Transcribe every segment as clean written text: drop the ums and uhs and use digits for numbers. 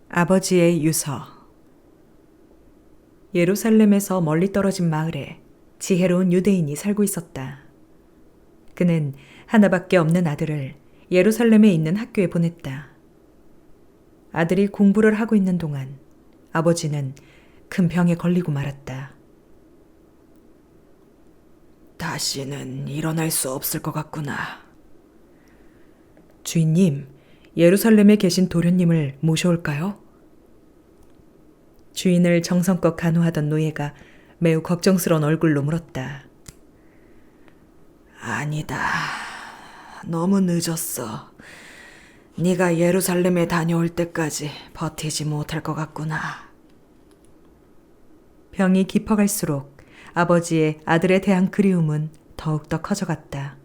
아버지의 유서. 예루살렘에서 멀리 떨어진 마을에 지혜로운 유대인이 살고 있었다. 그는 하나밖에 없는 아들을 예루살렘에 있는 학교에 보냈다. 아들이 공부를 하고 있는 동안 아버지는 큰 병에 걸리고 말았다. 다시는 일어날 수 없을 것 같구나. 주인님, 예루살렘에 계신 도련님을 모셔올까요? 주인을 정성껏 간호하던 노예가 매우 걱정스러운 얼굴로 물었다. 아니다. 너무 늦었어. 네가 예루살렘에 다녀올 때까지 버티지 못할 것 같구나. 병이 깊어갈수록 아버지의 아들에 대한 그리움은 더욱더 커져갔다.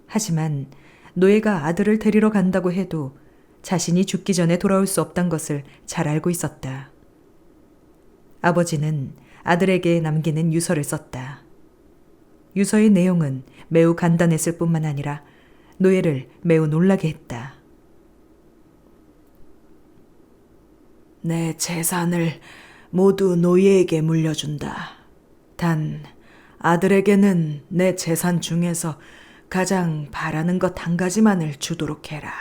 하지만 노예가 아들을 데리러 간다고 해도 자신이 죽기 전에 돌아올 수 없단 것을 잘 알고 있었다. 아버지는 아들에게 남기는 유서를 썼다. 유서의 내용은 매우 간단했을 뿐만 아니라 노예를 매우 놀라게 했다. 내 재산을 모두 노예에게 물려준다. 단 아들에게는 내 재산 중에서 가장 바라는 것 한 가지만을 주도록 해라.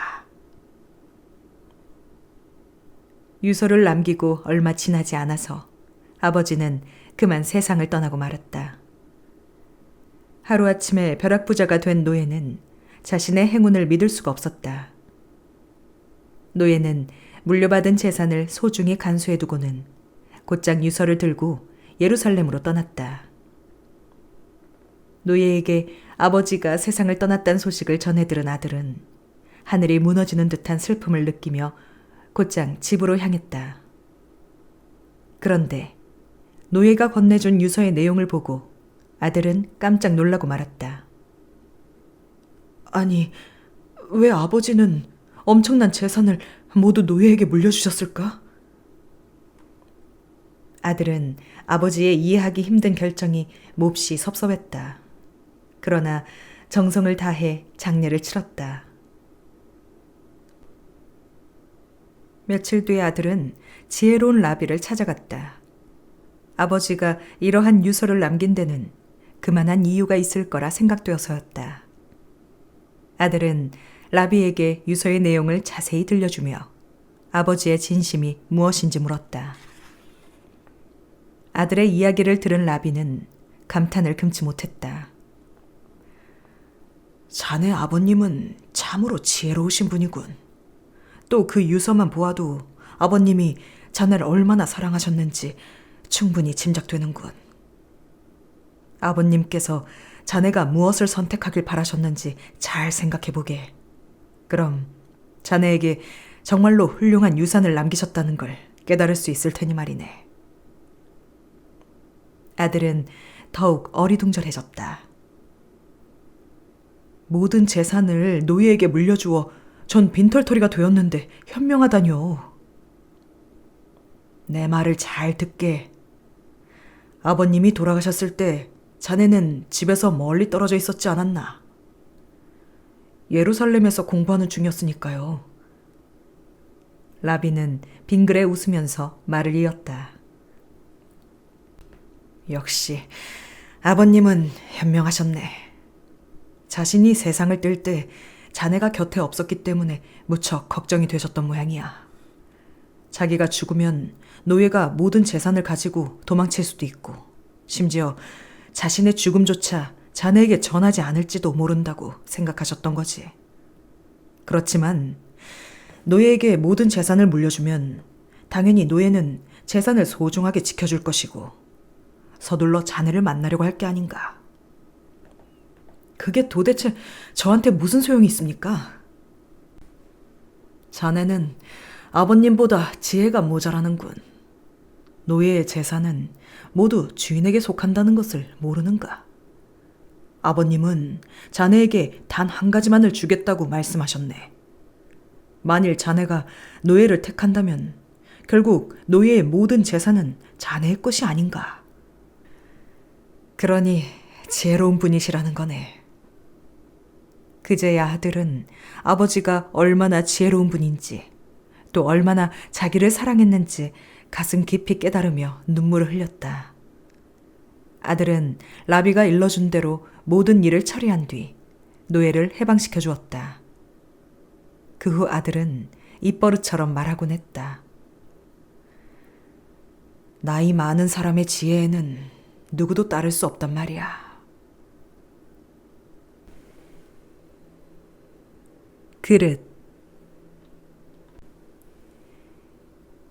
유서를 남기고 얼마 지나지 않아서 아버지는 그만 세상을 떠나고 말았다. 하루아침에 벼락부자가 된 노예는 자신의 행운을 믿을 수가 없었다. 노예는 물려받은 재산을 소중히 간수해두고는 곧장 유서를 들고 예루살렘으로 떠났다. 노예에게 아버지가 세상을 떠났다는 소식을 전해들은 아들은 하늘이 무너지는 듯한 슬픔을 느끼며 곧장 집으로 향했다. 그런데 노예가 건네준 유서의 내용을 보고 아들은 깜짝 놀라고 말았다. 아니, 왜 아버지는 엄청난 재산을 모두 노예에게 물려주셨을까? 아들은 아버지의 이해하기 힘든 결정이 몹시 섭섭했다. 그러나 정성을 다해 장례를 치렀다. 며칠 뒤 아들은 지혜로운 라비를 찾아갔다. 아버지가 이러한 유서를 남긴 데는 그만한 이유가 있을 거라 생각되어서였다. 아들은 라비에게 유서의 내용을 자세히 들려주며 아버지의 진심이 무엇인지 물었다. 아들의 이야기를 들은 라비는 감탄을 금치 못했다. 자네 아버님은 참으로 지혜로우신 분이군. 또 그 유서만 보아도 아버님이 자네를 얼마나 사랑하셨는지 충분히 짐작되는군. 아버님께서 자네가 무엇을 선택하길 바라셨는지 잘 생각해보게. 그럼 자네에게 정말로 훌륭한 유산을 남기셨다는 걸 깨달을 수 있을 테니 말이네. 아들은 더욱 어리둥절해졌다. 모든 재산을 노예에게 물려주어 전 빈털터리가 되었는데 현명하다뇨. 내 말을 잘 듣게. 아버님이 돌아가셨을 때 자네는 집에서 멀리 떨어져 있었지 않았나? 예루살렘에서 공부하는 중이었으니까요. 라비는 빙그레 웃으면서 말을 이었다. 역시 아버님은 현명하셨네. 자신이 세상을 뜰 때 자네가 곁에 없었기 때문에 무척 걱정이 되셨던 모양이야. 자기가 죽으면 노예가 모든 재산을 가지고 도망칠 수도 있고 심지어 자신의 죽음조차 자네에게 전하지 않을지도 모른다고 생각하셨던 거지. 그렇지만 노예에게 모든 재산을 물려주면 당연히 노예는 재산을 소중하게 지켜줄 것이고 서둘러 자네를 만나려고 할 게 아닌가. 그게 도대체 저한테 무슨 소용이 있습니까? 자네는 아버님보다 지혜가 모자라는군. 노예의 재산은 모두 주인에게 속한다는 것을 모르는가? 아버님은 자네에게 단 한 가지만을 주겠다고 말씀하셨네. 만일 자네가 노예를 택한다면 결국 노예의 모든 재산은 자네의 것이 아닌가? 그러니 지혜로운 분이시라는 거네. 그제야 아들은 아버지가 얼마나 지혜로운 분인지 또 얼마나 자기를 사랑했는지 가슴 깊이 깨달으며 눈물을 흘렸다. 아들은 라비가 일러준 대로 모든 일을 처리한 뒤 노예를 해방시켜 주었다. 그 후 아들은 입버릇처럼 말하곤 했다. 나이 많은 사람의 지혜에는 누구도 따를 수 없단 말이야. 그릇.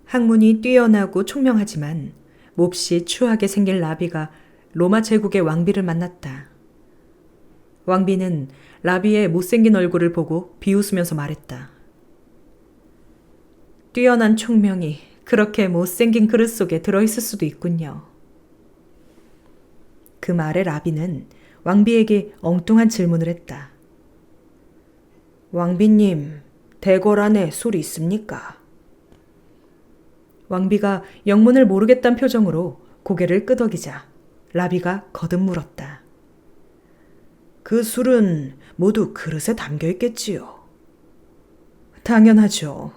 학문이 뛰어나고 총명하지만 몹시 추하게 생긴 라비가 로마 제국의 왕비를 만났다. 왕비는 라비의 못생긴 얼굴을 보고 비웃으면서 말했다. 뛰어난 총명이 그렇게 못생긴 그릇 속에 들어있을 수도 있군요. 그 말에 라비는 왕비에게 엉뚱한 질문을 했다. 왕비님, 대궐 안에 술이 있습니까? 왕비가 영문을 모르겠다는 표정으로 고개를 끄덕이자 라비가 거듭 물었다. 그 술은 모두 그릇에 담겨 있겠지요. 당연하죠.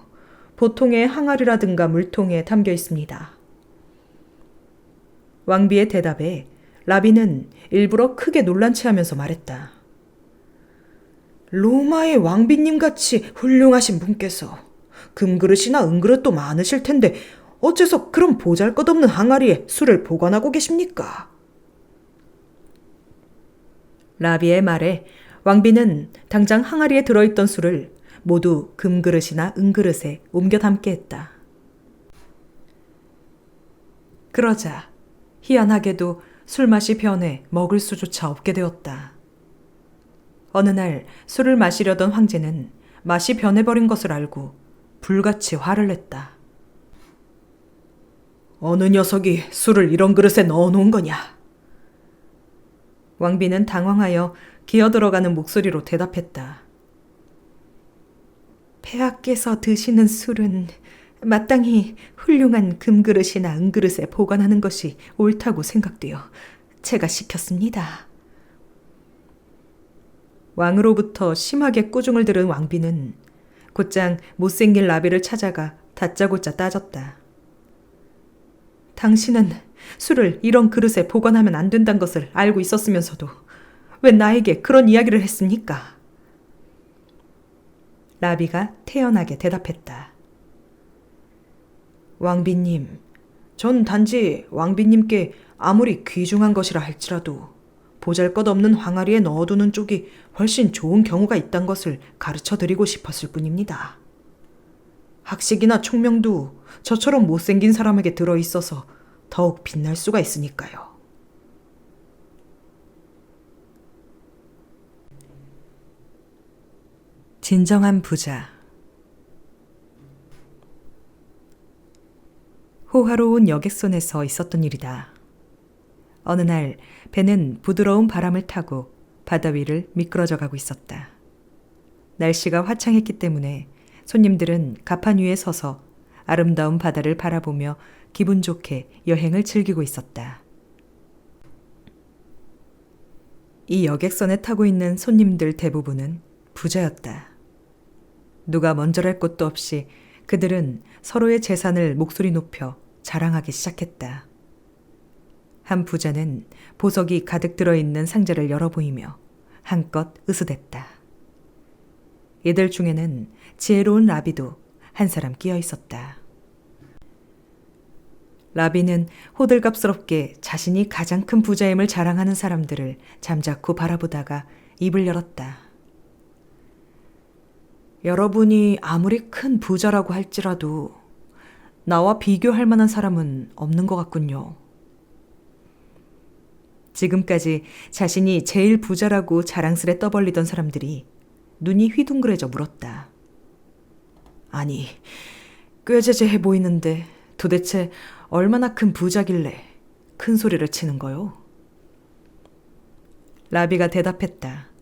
보통의 항아리라든가 물통에 담겨 있습니다. 왕비의 대답에 라비는 일부러 크게 놀란 체 하면서 말했다. 로마의 왕비님 같이 훌륭하신 분께서 금그릇이나 은그릇도 많으실 텐데 어째서 그런 보잘것없는 항아리에 술을 보관하고 계십니까? 라비의 말에 왕비는 당장 항아리에 들어있던 술을 모두 금그릇이나 은그릇에 옮겨 담게 했다. 그러자 희한하게도 술맛이 변해 먹을 수조차 없게 되었다. 어느 날 술을 마시려던 황제는 맛이 변해버린 것을 알고 불같이 화를 냈다. 어느 녀석이 술을 이런 그릇에 넣어놓은 거냐? 왕비는 당황하여 기어들어가는 목소리로 대답했다. 폐하께서 드시는 술은 마땅히 훌륭한 금그릇이나 은그릇에 보관하는 것이 옳다고 생각되어 제가 시켰습니다. 왕으로부터 심하게 꾸중을 들은 왕비는 곧장 못생긴 라비를 찾아가 다짜고짜 따졌다. 당신은 술을 이런 그릇에 보관하면 안 된다는 것을 알고 있었으면서도 왜 나에게 그런 이야기를 했습니까? 라비가 태연하게 대답했다. 왕비님, 전 단지 왕비님께 아무리 귀중한 것이라 할지라도 보잘것없는 항아리에 넣어두는 쪽이 훨씬 좋은 경우가 있다는 것을 가르쳐드리고 싶었을 뿐입니다. 학식이나 총명도 저처럼 못생긴 사람에게 들어있어서 더욱 빛날 수가 있으니까요. 진정한 부자. 호화로운 여객선에서 있었던 일이다. 어느 날 배는 부드러운 바람을 타고 바다 위를 미끄러져 가고 있었다. 날씨가 화창했기 때문에 손님들은 갑판 위에 서서 아름다운 바다를 바라보며 기분 좋게 여행을 즐기고 있었다. 이 여객선에 타고 있는 손님들 대부분은 부자였다. 누가 먼저랄 것도 없이 그들은 서로의 재산을 목소리 높여 자랑하기 시작했다. 한 부자는 보석이 가득 들어있는 상자를 열어 보이며 한껏 으스댔다. 이들 중에는 지혜로운 라비도 한 사람 끼어 있었다. 라비는 호들갑스럽게 자신이 가장 큰 부자임을 자랑하는 사람들을 잠자코 바라보다가 입을 열었다. 여러분이 아무리 큰 부자라고 할지라도 나와 비교할 만한 사람은 없는 것 같군요. 지금까지 자신이 제일 부자라고 자랑스레 떠벌리던 사람들이 눈이 휘둥그레져 물었다. 아니, 꾀죄죄해 보이는데 도대체 얼마나 큰 부자길래 큰 소리를 치는 거요? 라비가 대답했다.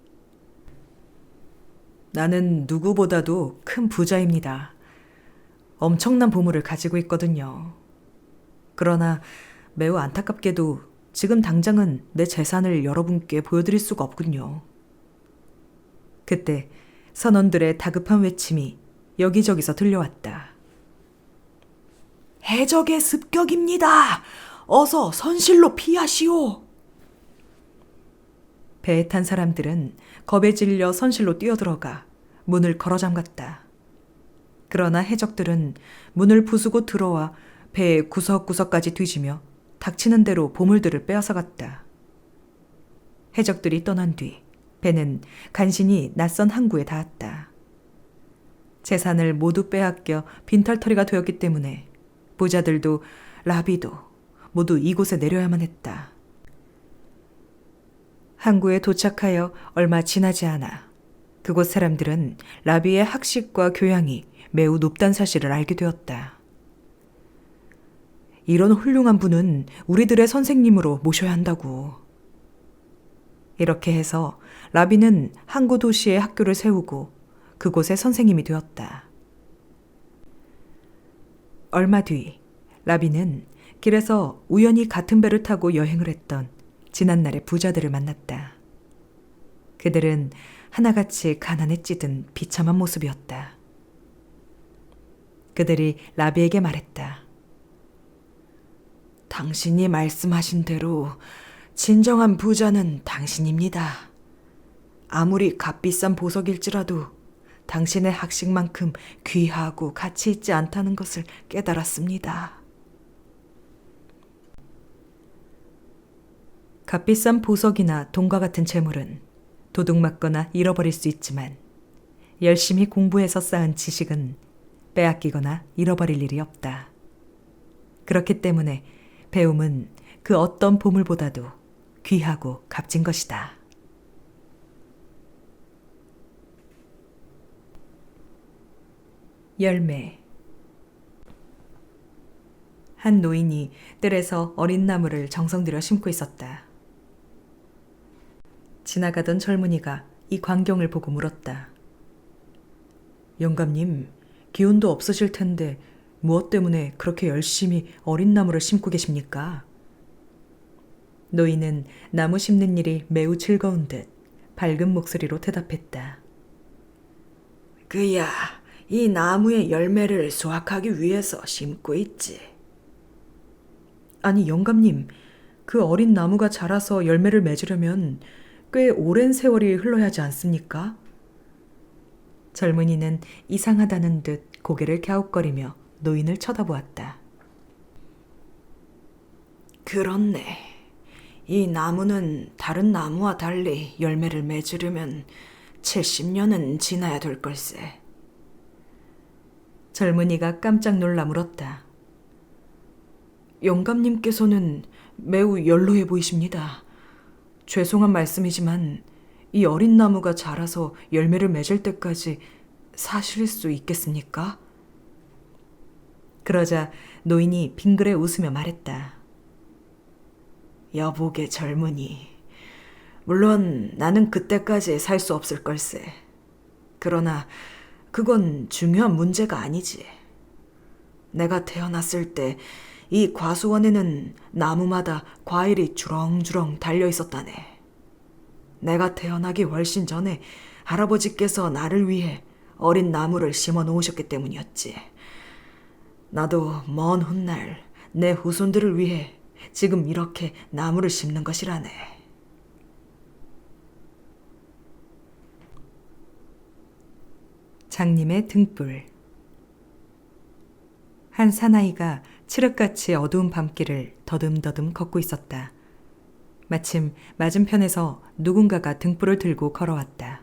나는 누구보다도 큰 부자입니다. 엄청난 보물을 가지고 있거든요. 그러나 매우 안타깝게도 지금 당장은 내 재산을 여러분께 보여드릴 수가 없군요. 그때 선원들의 다급한 외침이 여기저기서 들려왔다. 해적의 습격입니다. 어서 선실로 피하시오. 배에 탄 사람들은 겁에 질려 선실로 뛰어들어가 문을 걸어 잠갔다. 그러나 해적들은 문을 부수고 들어와 배의 구석구석까지 뒤지며 닥치는 대로 보물들을 빼앗아갔다. 해적들이 떠난 뒤 배는 간신히 낯선 항구에 닿았다. 재산을 모두 빼앗겨 빈털터리가 되었기 때문에 부자들도 라비도 모두 이곳에 내려야만 했다. 항구에 도착하여 얼마 지나지 않아 그곳 사람들은 라비의 학식과 교양이 매우 높다는 사실을 알게 되었다. 이런 훌륭한 분은 우리들의 선생님으로 모셔야 한다고. 이렇게 해서 라비는 항구 도시에 학교를 세우고 그곳의 선생님이 되었다. 얼마 뒤 라비는 길에서 우연히 같은 배를 타고 여행을 했던 지난날의 부자들을 만났다. 그들은 하나같이 가난에 찌든 비참한 모습이었다. 그들이 라비에게 말했다. 당신이 말씀하신 대로 진정한 부자는 당신입니다. 아무리 값비싼 보석일지라도 당신의 학식만큼 귀하고 가치 있지 않다는 것을 깨달았습니다. 값비싼 보석이나 돈과 같은 재물은 도둑맞거나 잃어버릴 수 있지만 열심히 공부해서 쌓은 지식은 빼앗기거나 잃어버릴 일이 없다. 그렇기 때문에 배움은 그 어떤 보물보다도 귀하고 값진 것이다. 열매. 한 노인이 뜰에서 어린 나무를 정성 들여 심고 있었다. 지나가던 젊은이가 이 광경을 보고 물었다. 영감님, 기운도 없으실 텐데 무엇 때문에 그렇게 열심히 어린 나무를 심고 계십니까? 노인은 나무 심는 일이 매우 즐거운 듯 밝은 목소리로 대답했다. 그야, 이 나무의 열매를 수확하기 위해서 심고 있지. 아니, 영감님, 그 어린 나무가 자라서 열매를 맺으려면 꽤 오랜 세월이 흘러야 하지 않습니까? 젊은이는 이상하다는 듯 고개를 갸웃거리며 노인을 쳐다보았다. 그렇네. 이 나무는 다른 나무와 달리 열매를 맺으려면 70년은 지나야 될 걸세. 젊은이가 깜짝 놀라 물었다. 영감님께서는 매우 연로해 보이십니다. 죄송한 말씀이지만 이 어린 나무가 자라서 열매를 맺을 때까지 사실 수 있겠습니까? 그러자 노인이 빙그레 웃으며 말했다. 여보게 젊은이, 물론 나는 그때까지 살 수 없을 걸세. 그러나 그건 중요한 문제가 아니지. 내가 태어났을 때 이 과수원에는 나무마다 과일이 주렁주렁 달려 있었다네. 내가 태어나기 훨씬 전에 할아버지께서 나를 위해 어린 나무를 심어 놓으셨기 때문이었지. 나도 먼 훗날 내 후손들을 위해 지금 이렇게 나무를 심는 것이라네. 장님의 등불. 한 사나이가 칠흑같이 어두운 밤길을 더듬더듬 걷고 있었다. 마침 맞은편에서 누군가가 등불을 들고 걸어왔다.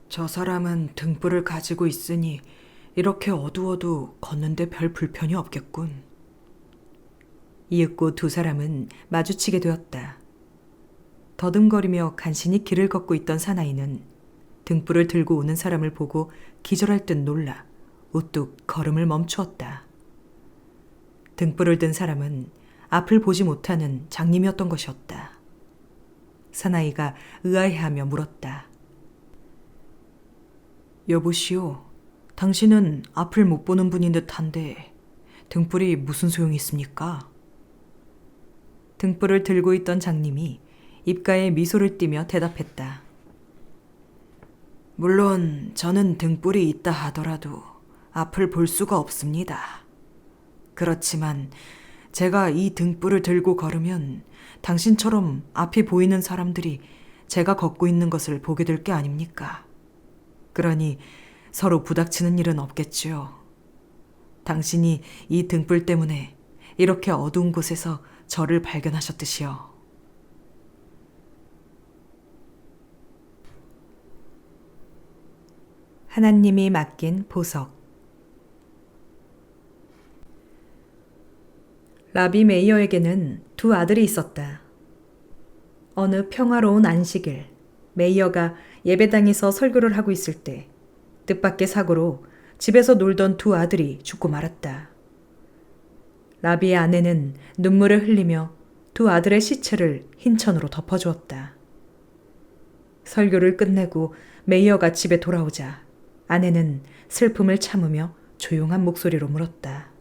저 사람은 등불을 가지고 있으니 이렇게 어두워도 걷는데 별 불편이 없겠군. 이윽고 두 사람은 마주치게 되었다. 더듬거리며 간신히 길을 걷고 있던 사나이는 등불을 들고 오는 사람을 보고 기절할 듯 놀라 우뚝 걸음을 멈추었다. 등불을 든 사람은 앞을 보지 못하는 장님이었던 것이었다. 사나이가 의아해하며 물었다. 여보시오, 당신은 앞을 못 보는 분인 듯한데 등불이 무슨 소용이 있습니까? 등불을 들고 있던 장님이 입가에 미소를 띠며 대답했다. 물론 저는 등불이 있다 하더라도 앞을 볼 수가 없습니다. 그렇지만 제가 이 등불을 들고 걸으면 당신처럼 앞이 보이는 사람들이 제가 걷고 있는 것을 보게 될 게 아닙니까? 그러니 서로 부닥치는 일은 없겠지요. 당신이 이 등불 때문에 이렇게 어두운 곳에서 저를 발견하셨듯이요. 하나님이 맡긴 보석. 라비 메이어에게는 두 아들이 있었다. 어느 평화로운 안식일, 메이어가 예배당에서 설교를 하고 있을 때 뜻밖의 사고로 집에서 놀던 두 아들이 죽고 말았다. 라비의 아내는 눈물을 흘리며 두 아들의 시체를 흰천으로 덮어주었다. 설교를 끝내고 메이어가 집에 돌아오자 아내는 슬픔을 참으며 조용한 목소리로 물었다.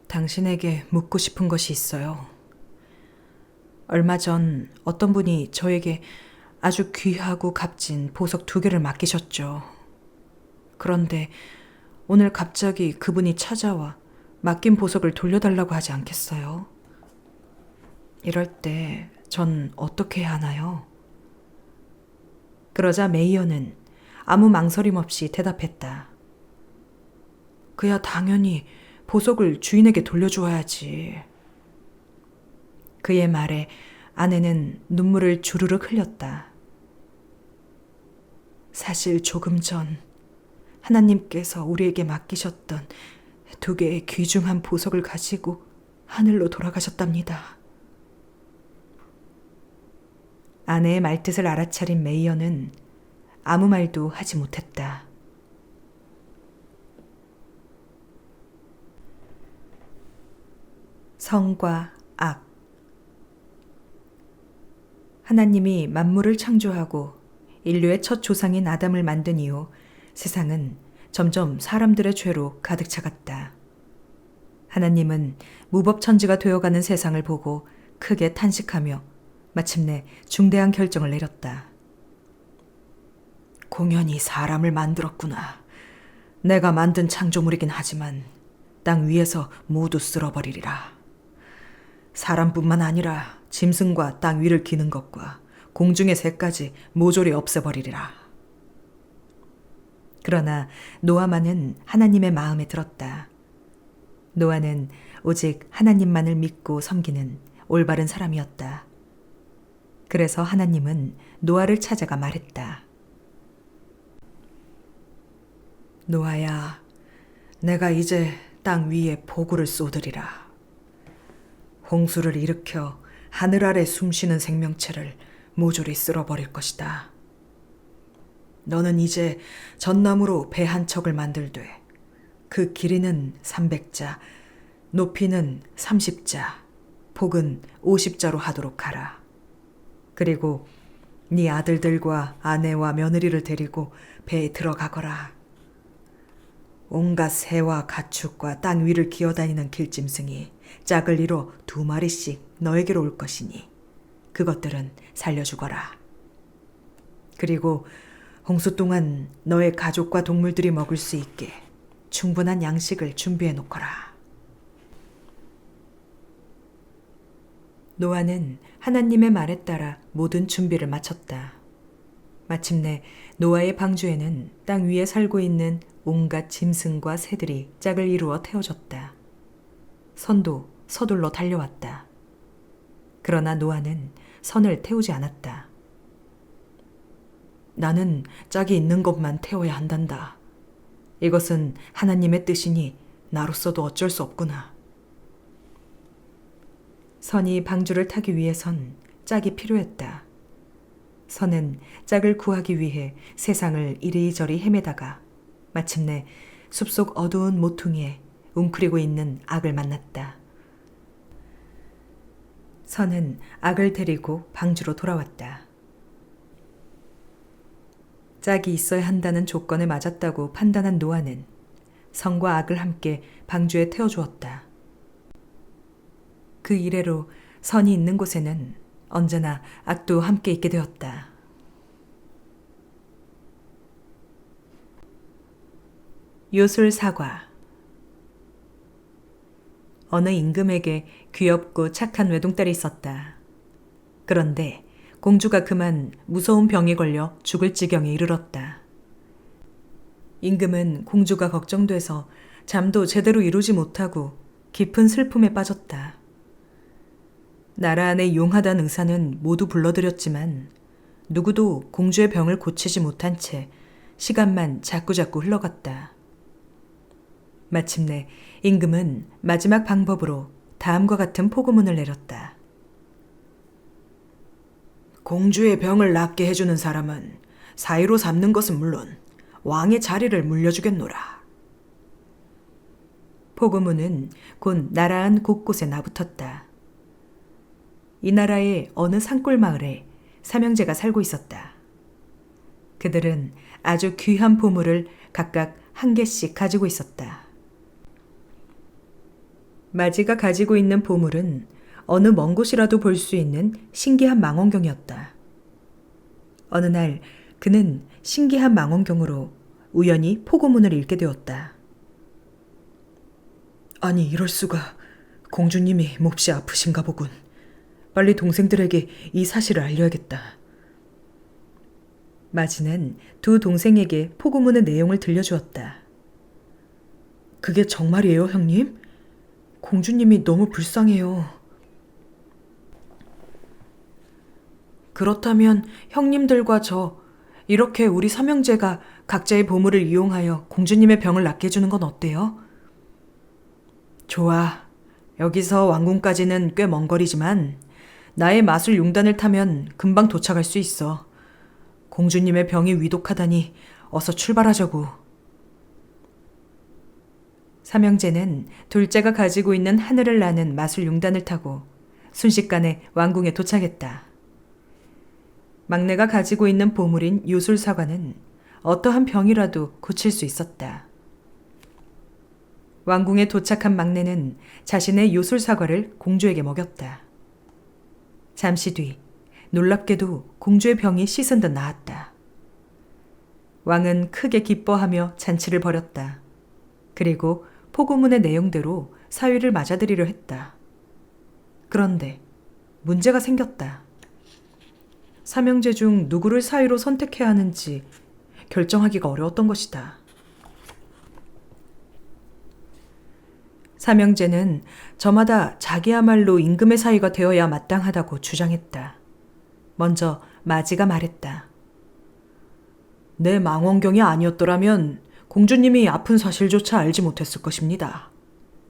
당신에게 묻고 싶은 것이 있어요. 얼마 전 어떤 분이 저에게 아주 귀하고 값진 보석 2개를 맡기셨죠. 그런데 오늘 갑자기 그분이 찾아와 맡긴 보석을 돌려달라고 하지 않겠어요? 이럴 때 전 어떻게 해야 하나요? 그러자 메이어는 아무 망설임 없이 대답했다. 그야 당연히 보석을 주인에게 돌려주어야지. 그의 말에 아내는 눈물을 주르륵 흘렸다. 사실 조금 전 하나님께서 우리에게 맡기셨던 2개의 귀중한 보석을 가지고 하늘로 돌아가셨답니다. 아내의 말뜻을 알아차린 메이어는 아무 말도 하지 못했다. 성과 악. 하나님이 만물을 창조하고 인류의 첫 조상인 아담을 만든 이후 세상은 점점 사람들의 죄로 가득 차갔다. 하나님은 무법천지가 되어가는 세상을 보고 크게 탄식하며 마침내 중대한 결정을 내렸다. 공연히 사람을 만들었구나. 내가 만든 창조물이긴 하지만 땅 위에서 모두 쓸어버리리라. 사람뿐만 아니라 짐승과 땅 위를 기는 것과 공중의 새까지 모조리 없애버리리라. 그러나 노아만은 하나님의 마음에 들었다. 노아는 오직 하나님만을 믿고 섬기는 올바른 사람이었다. 그래서 하나님은 노아를 찾아가 말했다. 노아야, 내가 이제 땅 위에 폭우를 쏟으리라. 홍수를 일으켜 하늘 아래 숨쉬는 생명체를 모조리 쓸어버릴 것이다. 너는 이제 전나무로 배 한 척을 만들되 그 길이는 300자, 높이는 30자, 폭은 50자로 하도록 하라. 그리고 네 아들들과 아내와 며느리를 데리고 배에 들어가거라. 온갖 새와 가축과 땅 위를 기어다니는 길짐승이 짝을 이뤄 2마리씩 너에게로 올 것이니 그것들은 살려주거라. 그리고 홍수 동안 너의 가족과 동물들이 먹을 수 있게 충분한 양식을 준비해 놓거라. 노아는 하나님의 말에 따라 모든 준비를 마쳤다. 마침내 노아의 방주에는 땅 위에 살고 있는 온갖 짐승과 새들이 짝을 이루어 태워졌다. 선도 서둘러 달려왔다. 그러나 노아는 선을 태우지 않았다. 나는 짝이 있는 것만 태워야 한단다. 이것은 하나님의 뜻이니 나로서도 어쩔 수 없구나. 선이 방주를 타기 위해선 짝이 필요했다. 선은 짝을 구하기 위해 세상을 이리저리 헤매다가 마침내 숲속 어두운 모퉁이에 웅크리고 있는 악을 만났다. 선은 악을 데리고 방주로 돌아왔다. 짝이 있어야 한다는 조건에 맞았다고 판단한 노아는 선과 악을 함께 방주에 태워주었다. 그 이래로 선이 있는 곳에는 언제나 악도 함께 있게 되었다. 요술 사과. 어느 임금에게 귀엽고 착한 외동딸이 있었다. 그런데 공주가 그만 무서운 병에 걸려 죽을 지경에 이르렀다. 임금은 공주가 걱정돼서 잠도 제대로 이루지 못하고 깊은 슬픔에 빠졌다. 나라 안의 용하다는 의사는 모두 불러들였지만 누구도 공주의 병을 고치지 못한 채 시간만 자꾸자꾸 흘러갔다. 마침내 임금은 마지막 방법으로 다음과 같은 포고문을 내렸다. 공주의 병을 낫게 해주는 사람은 사위로 삼는 것은 물론 왕의 자리를 물려주겠노라. 포고문은 곧 나라 안 곳곳에 나붙었다. 이 나라의 어느 산골 마을에 삼형제가 살고 있었다. 그들은 아주 귀한 보물을 각각 한 개씩 가지고 있었다. 마지가 가지고 있는 보물은 어느 먼 곳이라도 볼 수 있는 신기한 망원경이었다. 어느 날 그는 신기한 망원경으로 우연히 포고문을 읽게 되었다. 아니, 이럴 수가. 공주님이 몹시 아프신가 보군. 빨리 동생들에게 이 사실을 알려야겠다. 마지는 두 동생에게 포고문의 내용을 들려주었다. 그게 정말이에요, 형님? 공주님이 너무 불쌍해요. 그렇다면 형님들과 저, 이렇게 우리 삼형제가 각자의 보물을 이용하여 공주님의 병을 낫게 해주는 건 어때요? 좋아. 여기서 왕궁까지는 꽤 먼 거리지만 나의 마술 용단을 타면 금방 도착할 수 있어. 공주님의 병이 위독하다니 어서 출발하자고. 삼형제는 둘째가 가지고 있는 하늘을 나는 마술 용단을 타고 순식간에 왕궁에 도착했다. 막내가 가지고 있는 보물인 요술사과는 어떠한 병이라도 고칠 수 있었다. 왕궁에 도착한 막내는 자신의 요술사과를 공주에게 먹였다. 잠시 뒤 놀랍게도 공주의 병이 씻은 듯 나았다. 왕은 크게 기뻐하며 잔치를 벌였다. 그리고 포고문의 내용대로 사위를 맞아들이려 했다. 그런데 문제가 생겼다. 삼형제 중 누구를 사위로 선택해야 하는지 결정하기가 어려웠던 것이다. 삼형제는 저마다 자기야말로 임금의 사위가 되어야 마땅하다고 주장했다. 먼저 마지가 말했다. 내 망원경이 아니었더라면 공주님이 아픈 사실조차 알지 못했을 것입니다.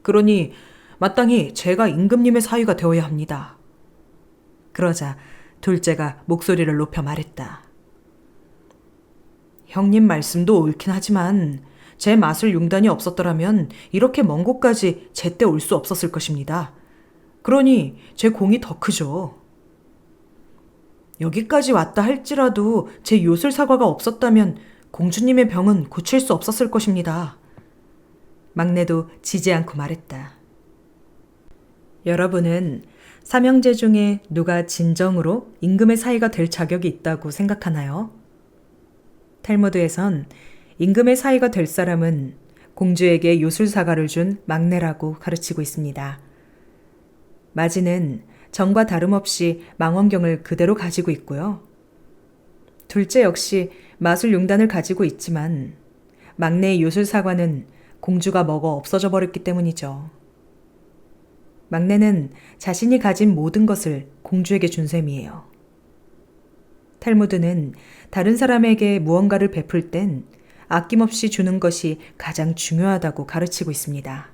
그러니 마땅히 제가 임금님의 사위가 되어야 합니다. 그러자 둘째가 목소리를 높여 말했다. 형님 말씀도 옳긴 하지만 제 마술 용단이 없었더라면 이렇게 먼 곳까지 제때 올 수 없었을 것입니다. 그러니 제 공이 더 크죠. 여기까지 왔다 할지라도 제 요술 사과가 없었다면 공주님의 병은 고칠 수 없었을 것입니다. 막내도 지지 않고 말했다. 여러분은 삼형제 중에 누가 진정으로 임금의 사위가 될 자격이 있다고 생각하나요? 탈무드에선 임금의 사위가 될 사람은 공주에게 요술사과를 준 막내라고 가르치고 있습니다. 마지는 전과 다름없이 망원경을 그대로 가지고 있고요. 둘째 역시 마술 용단을 가지고 있지만 막내의 요술사과는 공주가 먹어 없어져 버렸기 때문이죠. 막내는 자신이 가진 모든 것을 공주에게 준 셈이에요. 탈무드는 다른 사람에게 무언가를 베풀 땐 아낌없이 주는 것이 가장 중요하다고 가르치고 있습니다.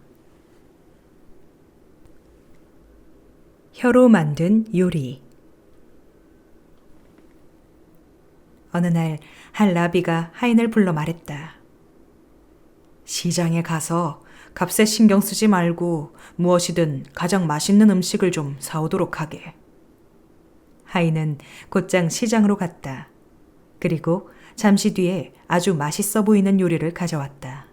혀로 만든 요리. 어느 날 한 라비가 하인을 불러 말했다. 시장에 가서 값에 신경 쓰지 말고 무엇이든 가장 맛있는 음식을 좀 사오도록 하게. 하인은 곧장 시장으로 갔다. 그리고 잠시 뒤에 아주 맛있어 보이는 요리를 가져왔다.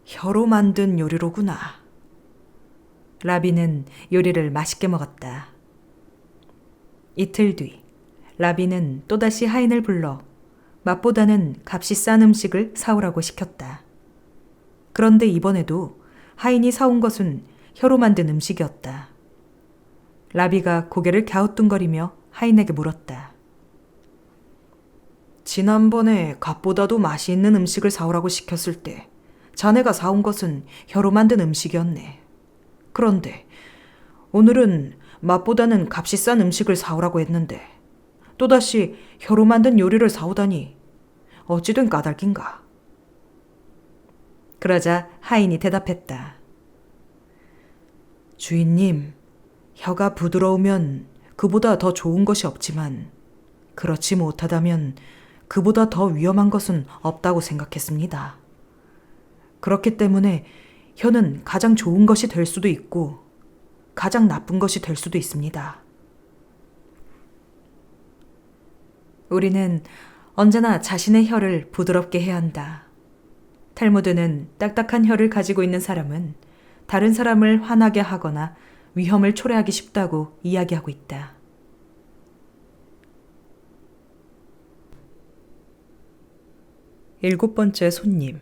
혀로 만든 요리로구나. 라비는 요리를 맛있게 먹었다. 이틀 뒤 라비는 또다시 하인을 불러 맛보다는 값이 싼 음식을 사오라고 시켰다. 그런데 이번에도 하인이 사온 것은 혀로 만든 음식이었다. 라비가 고개를 갸우뚱거리며 하인에게 물었다. 지난번에 값보다도 맛이 있는 음식을 사오라고 시켰을 때 자네가 사온 것은 혀로 만든 음식이었네. 그런데 오늘은 맛보다는 값이 싼 음식을 사오라고 했는데 또다시 혀로 만든 요리를 사오다니 어찌된 까닭인가? 그러자 하인이 대답했다. 주인님, 혀가 부드러우면 그보다 더 좋은 것이 없지만 그렇지 못하다면 그보다 더 위험한 것은 없다고 생각했습니다. 그렇기 때문에 혀는 가장 좋은 것이 될 수도 있고 가장 나쁜 것이 될 수도 있습니다. 우리는 언제나 자신의 혀를 부드럽게 해야 한다. 탈무드는 딱딱한 혀를 가지고 있는 사람은 다른 사람을 화나게 하거나 위험을 초래하기 쉽다고 이야기하고 있다. 일곱 번째 손님.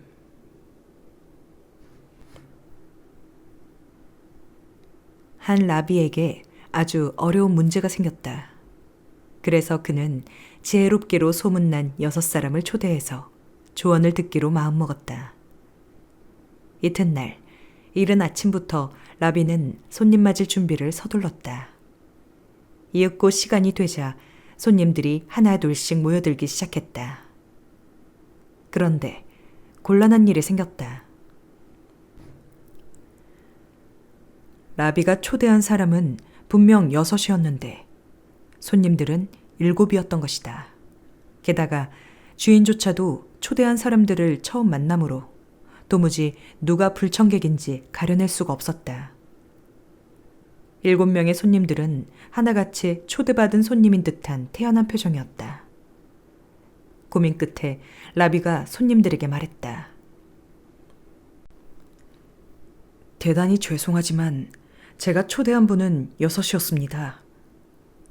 한 라비에게 아주 어려운 문제가 생겼다. 그래서 그는 지혜롭기로 소문난 6사람을 초대해서 조언을 듣기로 마음먹었다. 이튿날 이른 아침부터 라비는 손님 맞을 준비를 서둘렀다. 이윽고 시간이 되자 손님들이 하나 둘씩 모여들기 시작했다. 그런데 곤란한 일이 생겼다. 라비가 초대한 사람은 분명 6이었는데 손님들은 7이었던 것이다. 게다가 주인조차도 초대한 사람들을 처음 만나므로 도무지 누가 불청객인지 가려낼 수가 없었다. 7명의 손님들은 하나같이 초대받은 손님인 듯한 태연한 표정이었다. 고민 끝에 라비가 손님들에게 말했다. 대단히 죄송하지만 제가 초대한 분은 6이었습니다.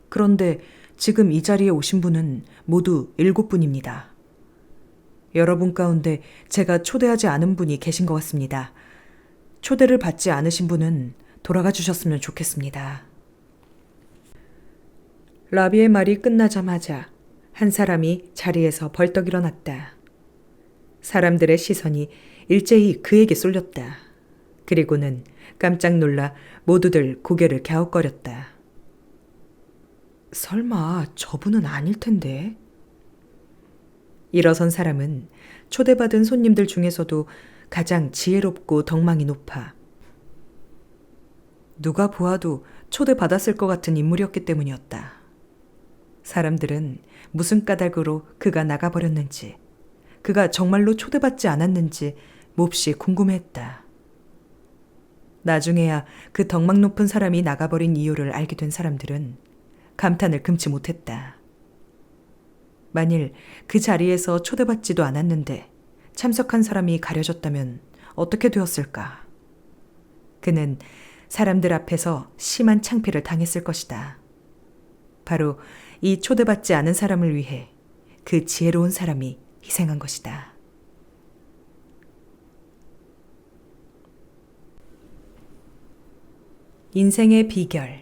그런데 지금 이 자리에 오신 분은 모두 7분입니다. 여러분 가운데 제가 초대하지 않은 분이 계신 것 같습니다. 초대를 받지 않으신 분은 돌아가 주셨으면 좋겠습니다. 라비의 말이 끝나자마자 한 사람이 자리에서 벌떡 일어났다. 사람들의 시선이 일제히 그에게 쏠렸다. 그리고는 깜짝 놀라 모두들 고개를 갸웃거렸다. 설마 저분은 아닐 텐데. 일어선 사람은 초대받은 손님들 중에서도 가장 지혜롭고 덕망이 높아 누가 보아도 초대받았을 것 같은 인물이었기 때문이었다. 사람들은 무슨 까닭으로 그가 나가버렸는지, 그가 정말로 초대받지 않았는지 몹시 궁금해했다. 나중에야 그 덕망 높은 사람이 나가버린 이유를 알게 된 사람들은 감탄을 금치 못했다. 만일 그 자리에서 초대받지도 않았는데 참석한 사람이 가려졌다면 어떻게 되었을까? 그는 사람들 앞에서 심한 창피를 당했을 것이다. 바로 이 초대받지 않은 사람을 위해 그 지혜로운 사람이 희생한 것이다. 인생의 비결.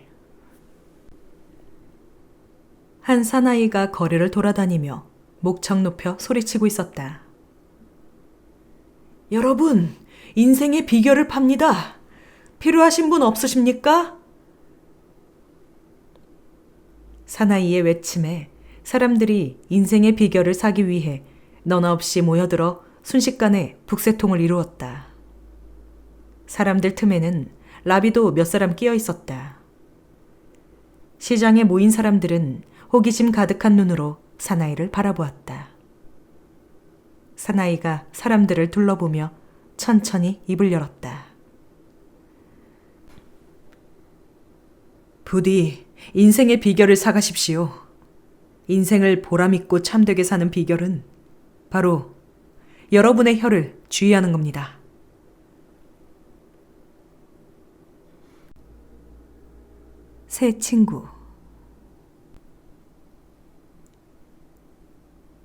한 사나이가 거리를 돌아다니며 목청 높여 소리치고 있었다. 여러분, 인생의 비결을 팝니다. 필요하신 분 없으십니까? 사나이의 외침에 사람들이 인생의 비결을 사기 위해 너나 없이 모여들어 순식간에 북새통을 이루었다. 사람들 틈에는 라비도 몇 사람 끼어 있었다. 시장에 모인 사람들은 호기심 가득한 눈으로 사나이를 바라보았다. 사나이가 사람들을 둘러보며 천천히 입을 열었다. 부디 인생의 비결을 사가십시오. 인생을 보람있고 참되게 사는 비결은 바로 여러분의 혀를 주의하는 겁니다. 새 친구.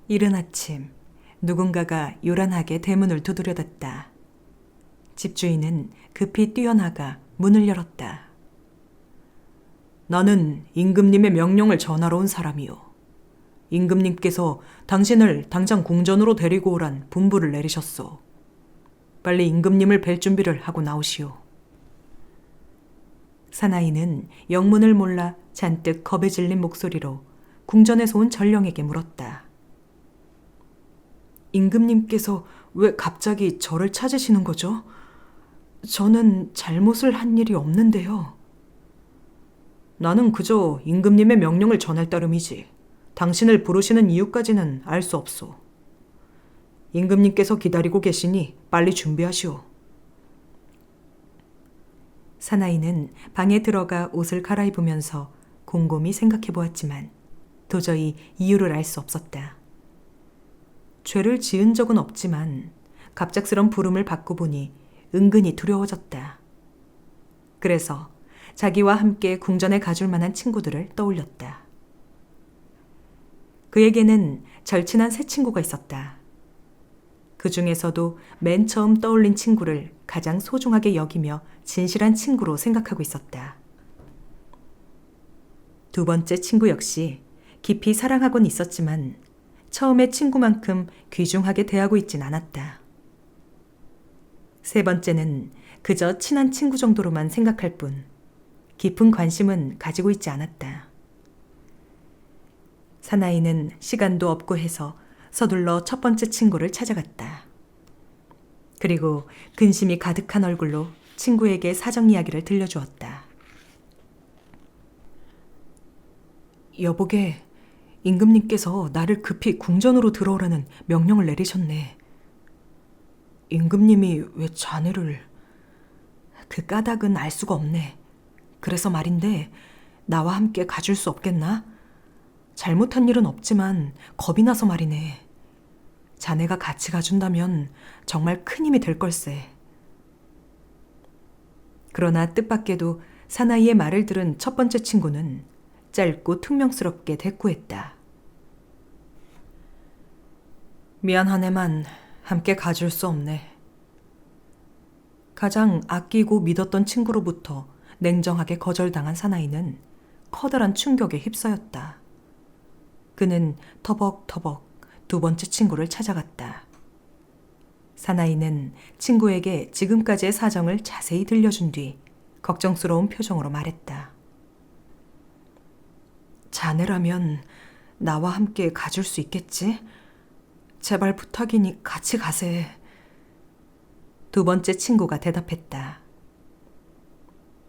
이른 아침 누군가가 요란하게 대문을 두드려댔다. 집주인은 급히 뛰어나가 문을 열었다. 나는 임금님의 명령을 전하러 온 사람이요. 임금님께서 당신을 당장 궁전으로 데리고 오란 분부를 내리셨소. 빨리 임금님을 뵐 준비를 하고 나오시오. 사나이는 영문을 몰라 잔뜩 겁에 질린 목소리로 궁전에서 온 전령에게 물었다. 임금님께서 왜 갑자기 저를 찾으시는 거죠? 저는 잘못을 한 일이 없는데요. 나는 그저 임금님의 명령을 전할 따름이지 당신을 부르시는 이유까지는 알 수 없소. 임금님께서 기다리고 계시니 빨리 준비하시오. 사나이는 방에 들어가 옷을 갈아입으면서 곰곰이 생각해 보았지만 도저히 이유를 알 수 없었다. 죄를 지은 적은 없지만 갑작스런 부름을 받고 보니 은근히 두려워졌다. 그래서 자기와 함께 궁전에 가줄 만한 친구들을 떠올렸다. 그에게는 절친한 세 친구가 있었다. 그 중에서도 맨 처음 떠올린 친구를 가장 소중하게 여기며 진실한 친구로 생각하고 있었다. 두 번째 친구 역시 깊이 사랑하곤 있었지만 처음의 친구만큼 귀중하게 대하고 있진 않았다. 세 번째는 그저 친한 친구 정도로만 생각할 뿐 깊은 관심은 가지고 있지 않았다. 사나이는 시간도 없고 해서 서둘러 첫 번째 친구를 찾아갔다. 그리고 근심이 가득한 얼굴로 친구에게 사정 이야기를 들려주었다. 여보게, 임금님께서 나를 급히 궁전으로 들어오라는 명령을 내리셨네. 임금님이 왜 자네를... 그 까닭은 알 수가 없네. 그래서 말인데 나와 함께 가줄 수 없겠나? 잘못한 일은 없지만 겁이 나서 말이네. 자네가 같이 가준다면 정말 큰 힘이 될 걸세. 그러나 뜻밖에도 사나이의 말을 들은 첫 번째 친구는 짧고 퉁명스럽게 대꾸했다. 미안하네만 함께 가줄 수 없네. 가장 아끼고 믿었던 친구로부터 냉정하게 거절당한 사나이는 커다란 충격에 휩싸였다. 그는 터벅터벅 두 번째 친구를 찾아갔다. 사나이는 친구에게 지금까지의 사정을 자세히 들려준 뒤 걱정스러운 표정으로 말했다. 자네라면 나와 함께 가줄 수 있겠지? 제발 부탁이니 같이 가세. 두 번째 친구가 대답했다.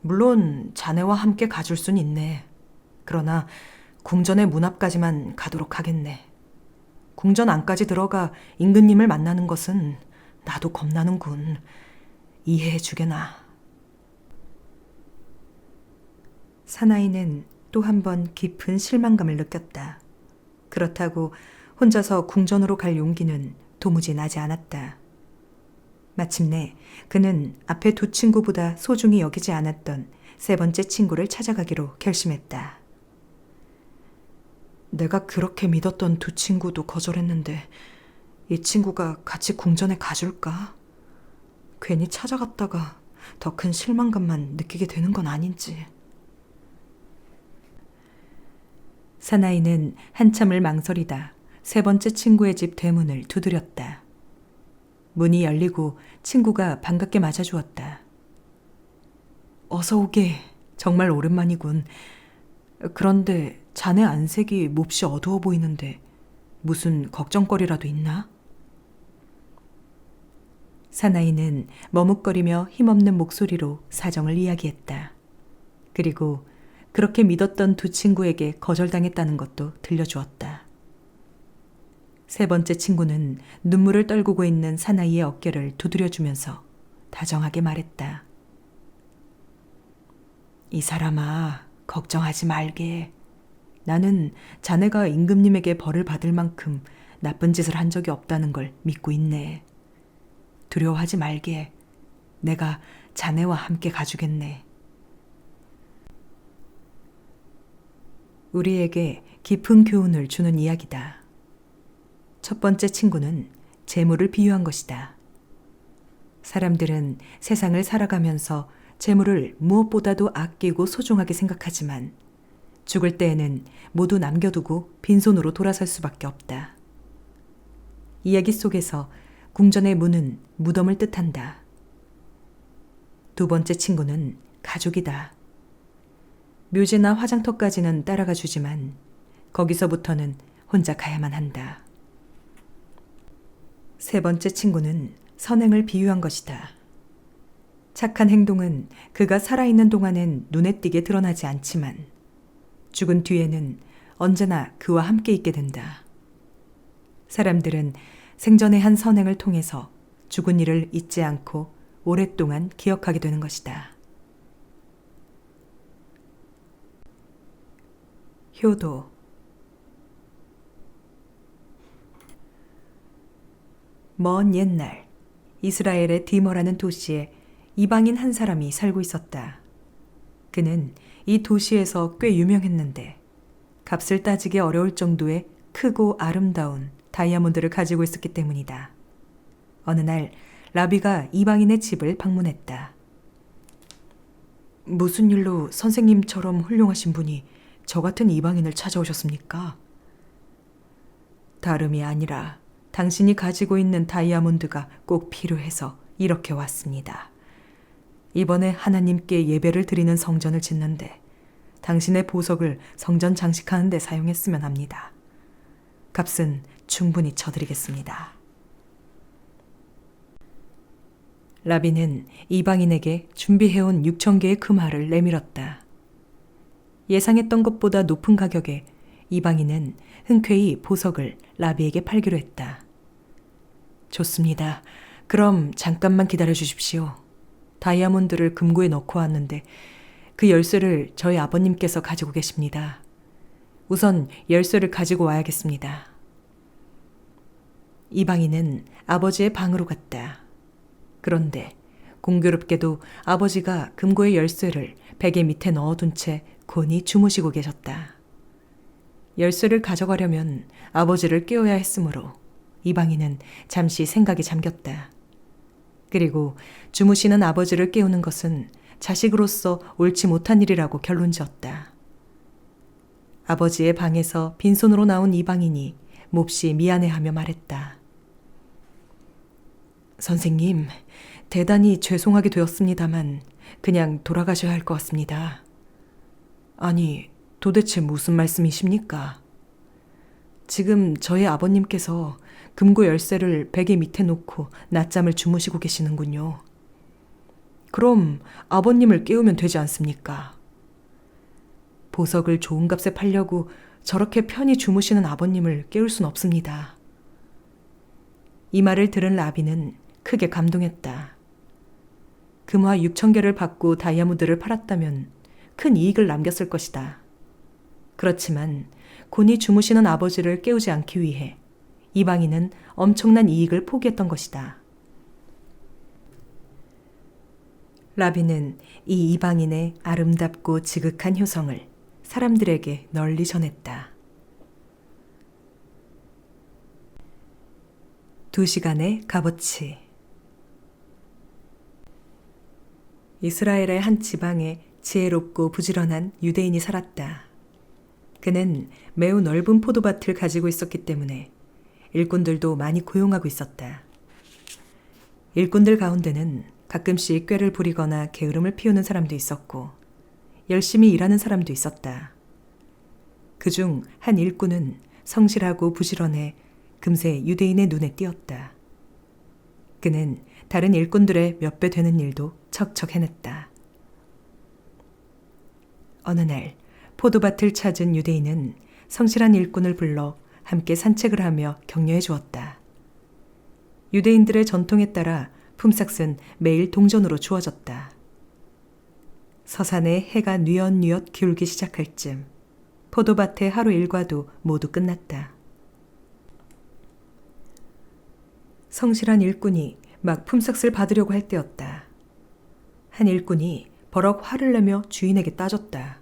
물론 자네와 함께 가줄 순 있네. 그러나 궁전의 문 앞까지만 가도록 하겠네. 궁전 안까지 들어가 임금님을 만나는 것은 나도 겁나는군. 이해해 주게나. 사나이는 또 한 번 깊은 실망감을 느꼈다. 그렇다고 혼자서 궁전으로 갈 용기는 도무지 나지 않았다. 마침내 그는 앞에 두 친구보다 소중히 여기지 않았던 세 번째 친구를 찾아가기로 결심했다. 내가 그렇게 믿었던 두 친구도 거절했는데 이 친구가 같이 궁전에 가줄까? 괜히 찾아갔다가 더 큰 실망감만 느끼게 되는 건 아닌지. 사나이는 한참을 망설이다 세 번째 친구의 집 대문을 두드렸다. 문이 열리고 친구가 반갑게 맞아주었다. 어서 오게. 정말 오랜만이군. 그런데 자네 안색이 몹시 어두워 보이는데 무슨 걱정거리라도 있나? 사나이는 머뭇거리며 힘없는 목소리로 사정을 이야기했다. 그리고 그렇게 믿었던 두 친구에게 거절당했다는 것도 들려주었다. 세 번째 친구는 눈물을 떨구고 있는 사나이의 어깨를 두드려주면서 다정하게 말했다. 이 사람아, 걱정하지 말게. 나는 자네가 임금님에게 벌을 받을 만큼 나쁜 짓을 한 적이 없다는 걸 믿고 있네. 두려워하지 말게. 내가 자네와 함께 가주겠네. 우리에게 깊은 교훈을 주는 이야기다. 첫 번째 친구는 재물을 비유한 것이다. 사람들은 세상을 살아가면서 재물을 무엇보다도 아끼고 소중하게 생각하지만 죽을 때에는 모두 남겨두고 빈손으로 돌아설 수밖에 없다. 이야기 속에서 궁전의 문은 무덤을 뜻한다. 두 번째 친구는 가족이다. 묘지나 화장터까지는 따라가 주지만 거기서부터는 혼자 가야만 한다. 세 번째 친구는 선행을 비유한 것이다. 착한 행동은 그가 살아있는 동안엔 눈에 띄게 드러나지 않지만 죽은 뒤에는 언제나 그와 함께 있게 된다. 사람들은 생전에 한 선행을 통해서 죽은 이를 잊지 않고 오랫동안 기억하게 되는 것이다. 효도. 먼 옛날 이스라엘의 디머라는 도시에 이방인 한 사람이 살고 있었다. 그는 이 도시에서 꽤 유명했는데 값을 따지기 어려울 정도의 크고 아름다운 다이아몬드를 가지고 있었기 때문이다. 어느 날 라비가 이방인의 집을 방문했다. 무슨 일로 선생님처럼 훌륭하신 분이 저 같은 이방인을 찾아오셨습니까? 다름이 아니라 당신이 가지고 있는 다이아몬드가 꼭 필요해서 이렇게 왔습니다. 이번에 하나님께 예배를 드리는 성전을 짓는데 당신의 보석을 성전 장식하는 데 사용했으면 합니다. 값은 충분히 쳐드리겠습니다. 라비는 이방인에게 준비해온 6,000개의 금화를 내밀었다. 예상했던 것보다 높은 가격에 이방인은 흔쾌히 보석을 라비에게 팔기로 했다. 좋습니다. 그럼 잠깐만 기다려 주십시오. 다이아몬드를 금고에 넣고 왔는데 그 열쇠를 저희 아버님께서 가지고 계십니다. 우선 열쇠를 가지고 와야겠습니다. 이방인은 아버지의 방으로 갔다. 그런데 공교롭게도 아버지가 금고의 열쇠를 베개 밑에 넣어둔 채 곤히 주무시고 계셨다. 열쇠를 가져가려면 아버지를 깨워야 했으므로 이방인은 잠시 생각에 잠겼다. 그리고 주무시는 아버지를 깨우는 것은 자식으로서 옳지 못한 일이라고 결론지었다. 아버지의 방에서 빈손으로 나온 이방인이 몹시 미안해하며 말했다. 선생님, 대단히 죄송하게 되었습니다만 그냥 돌아가셔야 할 것 같습니다. 아니, 도대체 무슨 말씀이십니까? 지금 저희 아버님께서 금고 열쇠를 베개 밑에 놓고 낮잠을 주무시고 계시는군요. 그럼 아버님을 깨우면 되지 않습니까? 보석을 좋은 값에 팔려고 저렇게 편히 주무시는 아버님을 깨울 순 없습니다. 이 말을 들은 라비는 크게 감동했다. 금화 6,000개를 받고 다이아몬드를 팔았다면 큰 이익을 남겼을 것이다. 그렇지만 곤히 주무시는 아버지를 깨우지 않기 위해 이방인은 엄청난 이익을 포기했던 것이다. 라비는 이 이방인의 아름답고 지극한 효성을 사람들에게 널리 전했다. 2시간의 값어치. 이스라엘의 한 지방에 지혜롭고 부지런한 유대인이 살았다. 그는 매우 넓은 포도밭을 가지고 있었기 때문에 일꾼들도 많이 고용하고 있었다. 일꾼들 가운데는 가끔씩 꾀를 부리거나 게으름을 피우는 사람도 있었고 열심히 일하는 사람도 있었다. 그중 한 일꾼은 성실하고 부지런해 금세 유대인의 눈에 띄었다. 그는 다른 일꾼들의 몇 배 되는 일도 척척 해냈다. 어느 날 포도밭을 찾은 유대인은 성실한 일꾼을 불러 함께 산책을 하며 격려해 주었다. 유대인들의 전통에 따라 품삯은 매일 동전으로 주어졌다. 서산에 해가 뉘엿뉘엿 기울기 시작할 즈음 포도밭의 하루 일과도 모두 끝났다. 성실한 일꾼이 막 품삯을 받으려고 할 때였다. 한 일꾼이 버럭 화를 내며 주인에게 따졌다.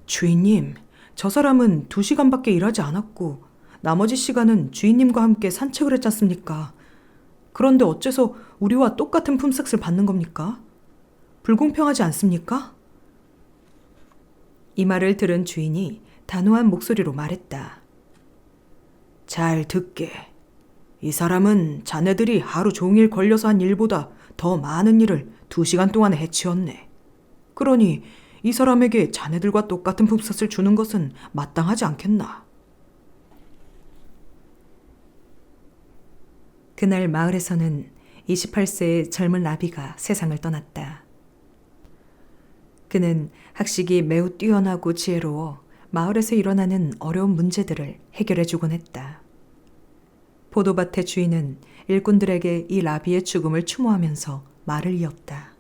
주인님, 저 사람은 2시간밖에 일하지 않았고 나머지 시간은 주인님과 함께 산책을 했지 않습니까? 그런데 어째서 우리와 똑같은 품삯을 받는 겁니까? 불공평하지 않습니까? 이 말을 들은 주인이 단호한 목소리로 말했다. 잘 듣게. 이 사람은 자네들이 하루 종일 걸려서 한 일보다 더 많은 일을 2시간 동안에 해치웠네. 그러니 이 사람에게 자네들과 똑같은 품삯을 주는 것은 마땅하지 않겠나. 그날 마을에서는 28세의 젊은 라비가 세상을 떠났다. 그는 학식이 매우 뛰어나고 지혜로워 마을에서 일어나는 어려운 문제들을 해결해주곤 했다. 포도밭의 주인은 일꾼들에게 이 라비의 죽음을 추모하면서 말을 이었다.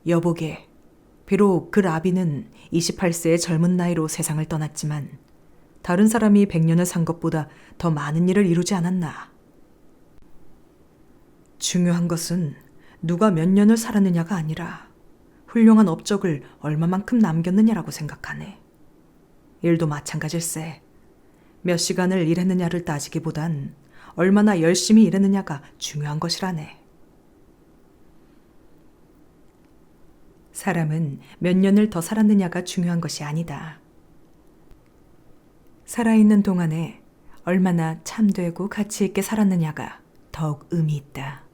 여보게, 비록 그 라비는 28세의 젊은 나이로 세상을 떠났지만 다른 사람이 100년을 산 것보다 더 많은 일을 이루지 않았나. 중요한 것은 누가 몇 년을 살았느냐가 아니라 훌륭한 업적을 얼마만큼 남겼느냐라고 생각하네. 일도 마찬가지일세. 몇 시간을 일했느냐를 따지기보단 얼마나 열심히 일했느냐가 중요한 것이라네. 사람은 몇 년을 더 살았느냐가 중요한 것이 아니다. 살아있는 동안에 얼마나 참되고 가치 있게 살았느냐가 더욱 의미 있다.